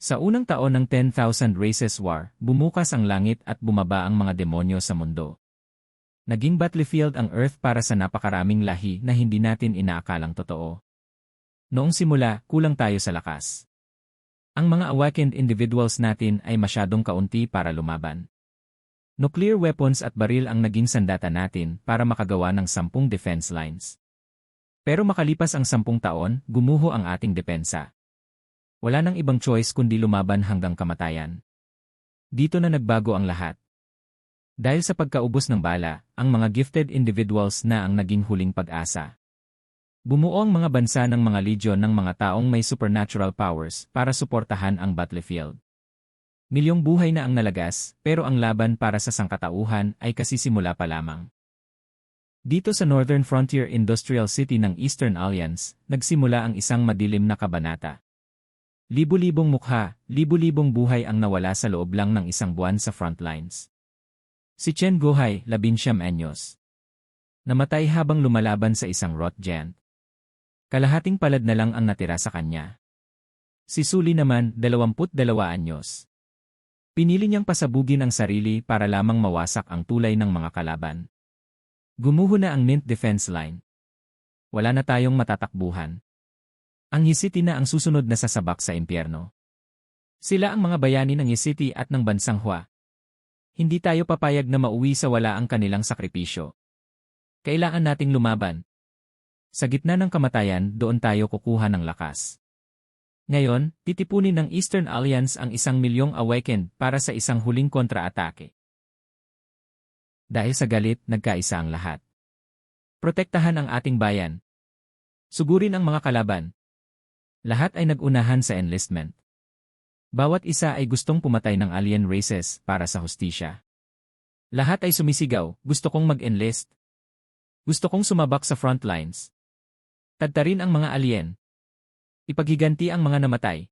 Sa unang taon ng 10,000 Races War, bumukas ang langit at bumaba ang mga demonyo sa mundo. Naging battlefield ang Earth para sa napakaraming lahi na hindi natin inaakalang totoo. Noong simula, kulang tayo sa lakas. Ang mga awakened individuals natin ay masyadong kaunti para lumaban. Nuclear weapons at baril ang naging sandata natin para makagawa ng 10 defense lines. Pero makalipas ang 10 taon, gumuho ang ating depensa. Wala nang ibang choice kundi lumaban hanggang kamatayan. Dito na nagbago ang lahat. Dahil sa pagkaubos ng bala, ang mga gifted individuals na ang naging huling pag-asa. Bumuo ang mga bansa ng mga legion ng mga taong may supernatural powers para suportahan ang battlefield. Milyong buhay na ang nalagas, pero ang laban para sa sangkatauhan ay kasisimula pa lamang. Dito sa Northern Frontier Industrial City ng Eastern Alliance, nagsimula ang isang madilim na kabanata. Libu-libong mukha, libu-libong buhay ang nawala sa loob lang ng isang buwan sa frontlines. Si Chen Guohai, 19 anyos. Namatay habang lumalaban sa isang rot giant. Kalahating palad na lang ang natira sa kanya. Si Suli naman, 22 anyos. Pinili niyang pasabugin ang sarili para lamang mawasak ang tulay ng mga kalaban. Gumuho na ang Ninth Defense Line. Wala na tayong matatakbuhan. Ang Yicity na ang susunod na sasabak sa impyerno. Sila ang mga bayani ng Yicity at ng bansang Hua. Hindi tayo papayag na mauwi sa wala ang kanilang sakripisyo. Kailangan nating lumaban. Sa gitna ng kamatayan, doon tayo kukuha ng lakas. Ngayon, titipunin ng Eastern Alliance ang 1,000,000 awakened para sa isang huling kontra-atake. Dahil sa galit, nagkaisa ang lahat. Protektahan ang ating bayan. Sugurin ang mga kalaban. Lahat ay nag-unahan sa enlistment. Bawat isa ay gustong pumatay ng alien races para sa hustisya. Lahat ay sumisigaw, gusto kong mag-enlist. Gusto kong sumabak sa frontlines. Tadtarin ang mga alien. Ipaghiganti ang mga namatay.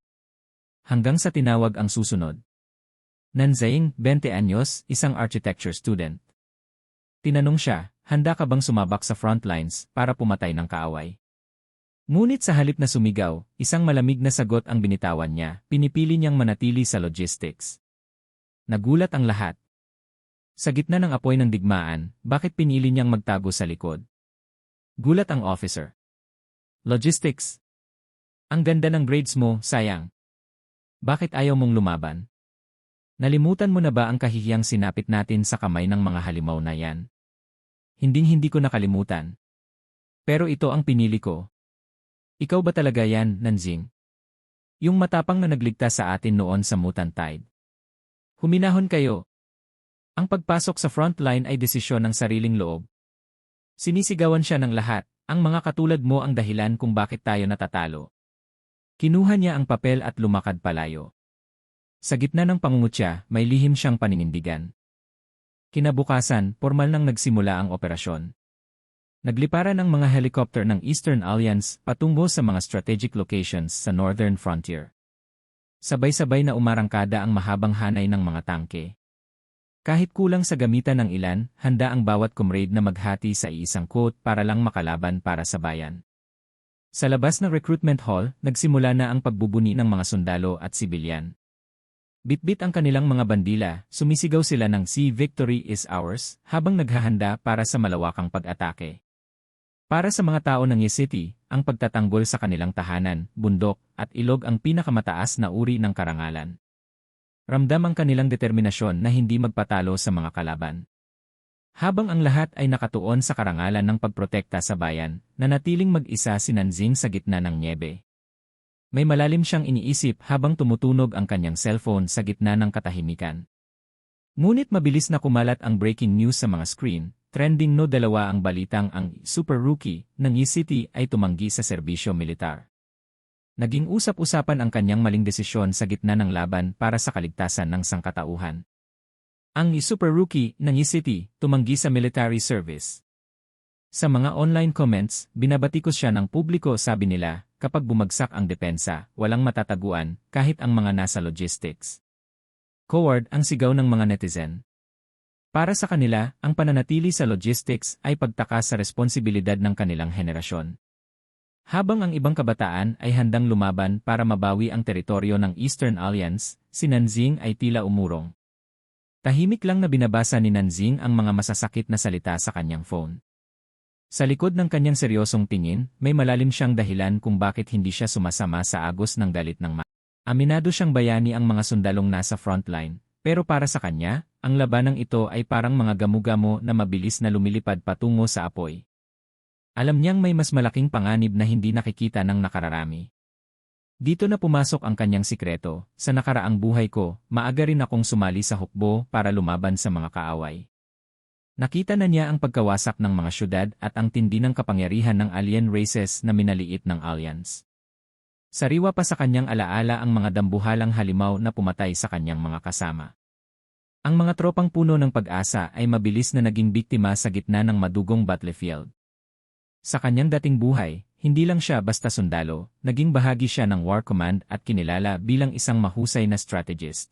Hanggang sa tinawag ang susunod. Nanzaing, 20 anyos, isang architecture student. Tinanong siya, handa ka bang sumabak sa frontlines para pumatay ng kaaway? Ngunit sa halip na sumigaw, isang malamig na sagot ang binitawan niya, pinipili niyang manatili sa logistics. Nagulat ang lahat. Sa gitna ng apoy ng digmaan, bakit pinili niyang magtago sa likod? Gulat ang officer. Logistics. Ang ganda ng grades mo, sayang. Bakit ayaw mong lumaban? Nalimutan mo na ba ang kahihiyang sinapit natin sa kamay ng mga halimaw na yan? Hinding-hindi ko nakalimutan. Pero ito ang pinili ko. Ikaw ba talaga yan, Nanjing? Yung matapang na nagligtas sa atin noon sa Mutant Tide. Huminahon kayo. Ang pagpasok sa frontline ay desisyon ng sariling loob. Sinisigawan siya ng lahat, ang mga katulad mo ang dahilan kung bakit tayo natatalo. Kinuha niya ang papel at lumakad palayo. Sa gitna ng pangungutya, may lihim siyang paninindigan. Kinabukasan, formal nang nagsimula ang operasyon. Nagliparan ang mga helicopter ng Eastern Alliance patungo sa mga strategic locations sa Northern Frontier. Sabay-sabay na umarangkada ang mahabang hanay ng mga tangke. Kahit kulang sa gamitan ng ilan, handa ang bawat comrade na maghati sa iisang quote para lang makalaban para sa bayan. Sa labas ng recruitment hall, nagsimula na ang pagbubuni ng mga sundalo at sibilyan. Bitbit ang kanilang mga bandila, sumisigaw sila ng "See, victory is ours" habang naghahanda para sa malawakang pag-atake. Para sa mga tao ng Yicity, ang pagtatanggol sa kanilang tahanan, bundok, at ilog ang pinakamataas na uri ng karangalan. Ramdam ang kanilang determinasyon na hindi magpatalo sa mga kalaban. Habang ang lahat ay nakatuon sa karangalan ng pagprotekta sa bayan, nanatiling mag-isa si Nanjing sa gitna ng niebe. May malalim siyang iniisip habang tumutunog ang kanyang cellphone sa gitna ng katahimikan. Ngunit mabilis na kumalat ang breaking news sa mga screen. Trending no dalawa ang balitang ang super rookie ng Yicity ay tumanggi sa serbisyo militar. Naging usap-usapan ang kanyang maling desisyon sa gitna ng laban para sa kaligtasan ng sangkatauhan. Ang super rookie ng Yicity tumanggi sa military service. Sa mga online comments, binabatikos siya ng publiko, sabi nila, kapag bumagsak ang depensa, walang matataguan kahit ang mga nasa logistics. Coward ang sigaw ng mga netizen. Para sa kanila, ang pananatili sa logistics ay pagtakas sa responsibilidad ng kanilang henerasyon. Habang ang ibang kabataan ay handang lumaban para mabawi ang teritoryo ng Eastern Alliance, si Nanjing ay tila umurong. Tahimik lang na binabasa ni Nanjing ang mga masasakit na salita sa kanyang phone. Sa likod ng kanyang seryosong tingin, may malalim siyang dahilan kung bakit hindi siya sumasama sa agos ng galit ng Aminado siyang bayani ang mga sundalong nasa frontline, pero para sa kanya, ang labanang ito ay parang mga gamo-gamo na mabilis na lumilipad patungo sa apoy. Alam niyang may mas malaking panganib na hindi nakikita ng nakararami. Dito na pumasok ang kanyang sikreto, sa nakaraang buhay ko, maaga rin akong sumali sa hukbo para lumaban sa mga kaaway. Nakita na niya ang pagkawasak ng mga syudad at ang tindi ng kapangyarihan ng alien races na minaliit ng Alliance. Sariwa pa sa kanyang alaala ang mga dambuhalang halimaw na pumatay sa kanyang mga kasama. Ang mga tropang puno ng pag-asa ay mabilis na naging biktima sa gitna ng madugong battlefield. Sa kanyang dating buhay, hindi lang siya basta sundalo, naging bahagi siya ng War Command at kinilala bilang isang mahusay na strategist.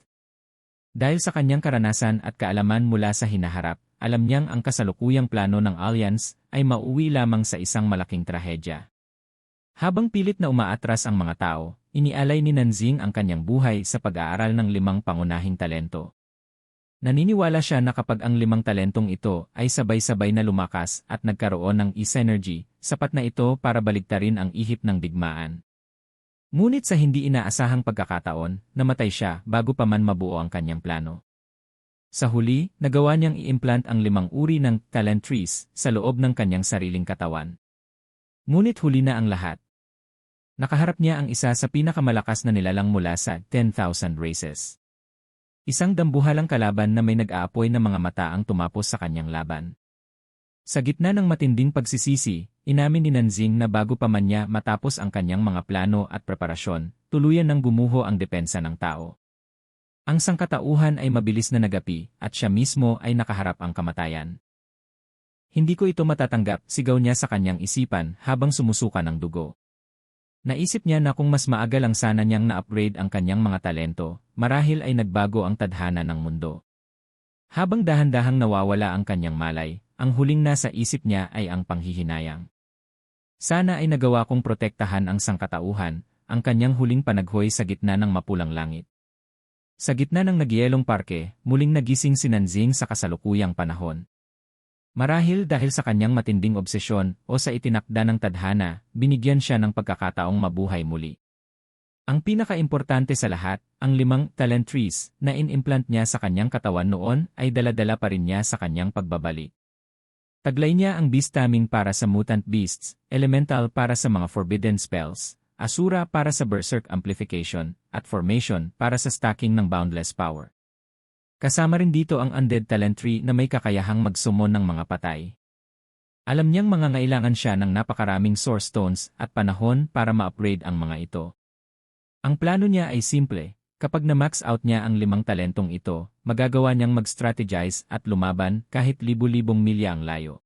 Dahil sa kanyang karanasan at kaalaman mula sa hinaharap, alam niyang ang kasalukuyang plano ng Alliance ay mauwi lamang sa isang malaking trahedya. Habang pilit na umaatras ang mga tao, inialay ni Nanjing ang kanyang buhay sa pag-aaral ng 5 pangunahing talento. Naniniwala siya na kapag ang 5 talentong ito ay sabay-sabay na lumakas at nagkaroon ng synergy, sapat na ito para baligtarin ang ihip ng digmaan. Ngunit sa hindi inaasahang pagkakataon, namatay siya bago pa man mabuo ang kanyang plano. Sa huli, nagawa niyang i-implant ang 5 uri ng talent trees sa loob ng kanyang sariling katawan. Ngunit huli na ang lahat. Nakaharap niya ang isa sa pinakamalakas na nilalang mula sa 10,000 races. Isang dambuhalang kalaban na may nag-aapoy na mga mata ang tumapos sa kanyang laban. Sa gitna ng matinding pagsisisi, inamin ni Nanjing na bago pa man niya matapos ang kanyang mga plano at preparasyon, tuluyan ng gumuho ang depensa ng tao. Ang sangkatauhan ay mabilis na nagapi at siya mismo ay nakaharap ang kamatayan. Hindi ko ito matatanggap, sigaw niya sa kanyang isipan habang sumusuka ng dugo. Naisip niya na kung mas maaga lang sana niyang na-upgrade ang kanyang mga talento, marahil ay nagbago ang tadhana ng mundo. Habang dahan-dahang nawawala ang kanyang malay, ang huling nasa isip niya ay ang panghihinayang. Sana ay nagawa kong protektahan ang sangkatauhan, ang kanyang huling panaghoy sa gitna ng mapulang langit. Sa gitna ng nagyelong parke, muling nagising si Nanjing sa kasalukuyang panahon. Marahil dahil sa kanyang matinding obsesyon o sa itinakda ng tadhana, binigyan siya ng pagkakataong mabuhay muli. Ang pinakaimportante sa lahat, ang 5 talent trees na in-implant niya sa kanyang katawan noon ay dala-dala pa rin niya sa kanyang pagbabalik. Taglay niya ang Beast Taming para sa Mutant Beasts, Elemental para sa mga Forbidden Spells, Asura para sa Berserk Amplification, at Formation para sa stacking ng Boundless Power. Kasama rin dito ang Undead Talent Tree na may kakayahang magsummon ng mga patay. Alam niyang mangangailangan siya ng napakaraming Source Stones at panahon para ma-upgrade ang mga ito. Ang plano niya ay simple, kapag na-max out niya ang 5 talentong ito, magagawa niyang mag-strategize at lumaban kahit libu-libong milya ang layo.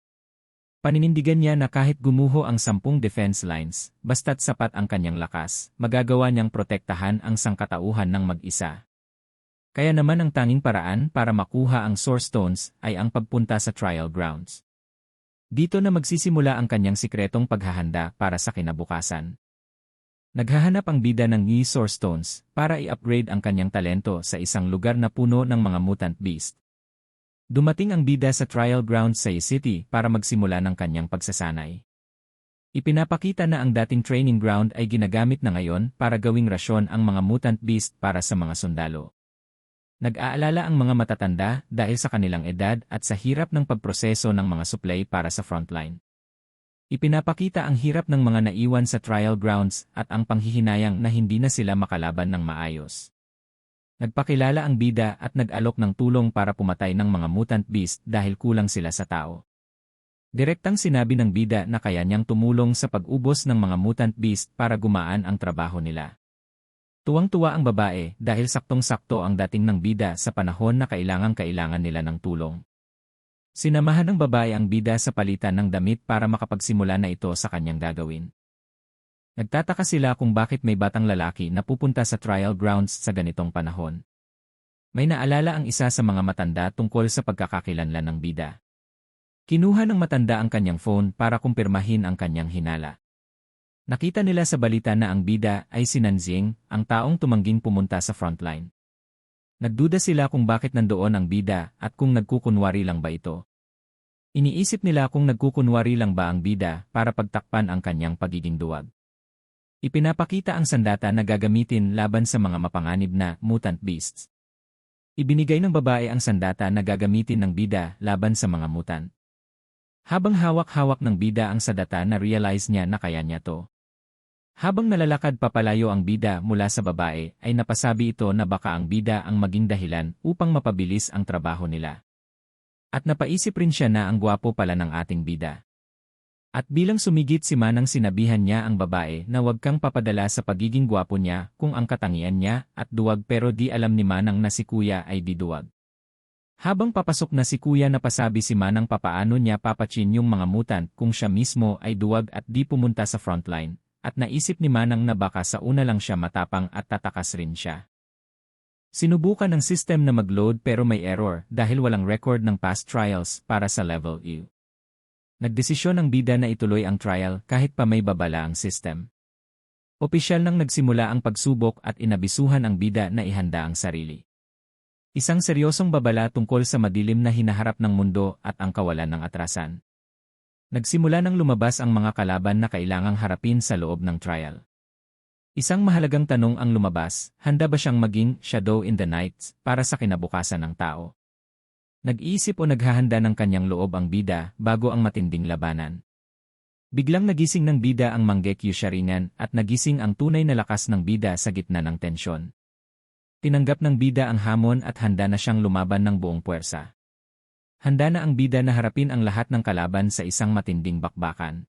Paninindigan niya na kahit gumuho ang 10 defense lines, basta't sapat ang kanyang lakas, magagawa niyang protektahan ang sangkatauhan ng mag-isa. Kaya naman ang tanging paraan para makuha ang Source Stones ay ang pagpunta sa Trial Grounds. Dito na magsisimula ang kanyang sikretong paghahanda para sa kinabukasan. Naghahanap ang bida ng Yi Source Stones para i-upgrade ang kanyang talento sa isang lugar na puno ng mga mutant beast. Dumating ang bida sa Trial Grounds sa City para magsimula ng kanyang pagsasanay. Ipinapakita na ang dating training ground ay ginagamit na ngayon para gawing rasyon ang mga mutant beast para sa mga sundalo. Nag-aalala ang mga matatanda dahil sa kanilang edad at sa hirap ng pagproseso ng mga supply para sa frontline. Ipinapakita ang hirap ng mga naiwan sa trial grounds at ang panghihinayang na hindi na sila makalaban ng maayos. Nagpakilala ang bida at nag-alok ng tulong para pumatay ng mga mutant beast dahil kulang sila sa tao. Direktang sinabi ng bida na kaya niyang tumulong sa pag-ubos ng mga mutant beast para gumaan ang trabaho nila. Tuwang-tuwa ang babae dahil saktong-sakto ang dating ng bida sa panahon na kailangan nila ng tulong. Sinamahan ng babae ang bida sa palitan ng damit para makapagsimula na ito sa kanyang gagawin. Nagtataka sila kung bakit may batang lalaki na pupunta sa trial grounds sa ganitong panahon. May naalala ang isa sa mga matanda tungkol sa pagkakakilanlan ng bida. Kinuha ng matanda ang kanyang phone para kumpirmahin ang kanyang hinala. Nakita nila sa balita na ang bida ay si Nanjing, ang taong tumangging pumunta sa frontline. Nagduda sila kung bakit nandoon ang bida at kung nagkukunwari lang ba ito. Iniisip nila kung nagkukunwari lang ba ang bida para pagtakpan ang kanyang pagiging duwag. Ipinapakita ang sandata na gagamitin laban sa mga mapanganib na mutant beasts. Ibinigay ng babae ang sandata na gagamitin ng bida laban sa mga mutant. Habang hawak-hawak ng bida ang sandata na-realize niya na kaya niya to. Habang nalalakad papalayo ang bida mula sa babae ay napasabi ito na baka ang bida ang maging dahilan upang mapabilis ang trabaho nila. At napaisip rin siya na ang gwapo pala ng ating bida. At bilang sumigit si Manang sinabihan niya ang babae na huwag kang papadala sa pagiging gwapo niya kung ang katangian niya at duwag pero di alam ni Manang na si Kuya ay di duwag. Habang papasok na si Kuya napasabi si Manang papaano niya papatsin yung mga mutant kung siya mismo ay duwag at di pumunta sa frontline, at naisip ni Manang na baka sa una lang siya matapang at tatakas rin siya. Sinubukan ng system na mag-load pero may error dahil walang record ng past trials para sa level E. Nagdesisyon ang bida na ituloy ang trial kahit pa may babala ang system. Opisyal nang nagsimula ang pagsubok at inabisuhan ang bida na ihanda ang sarili. Isang seryosong babala tungkol sa madilim na hinaharap ng mundo at ang kawalan ng atrasan. Nagsimula nang lumabas ang mga kalaban na kailangang harapin sa loob ng trial. Isang mahalagang tanong ang lumabas, handa ba siyang maging shadow in the night para sa kinabukasan ng tao? Nag-iisip o naghahanda ng kanyang loob ang bida bago ang matinding labanan. Biglang nagising ng bida ang Mangekyou Sharingan at nagising ang tunay na lakas ng bida sa gitna ng tensyon. Tinanggap ng bida ang hamon at handa na siyang lumaban ng buong puwersa. Handa na ang bida na harapin ang lahat ng kalaban sa isang matinding bakbakan.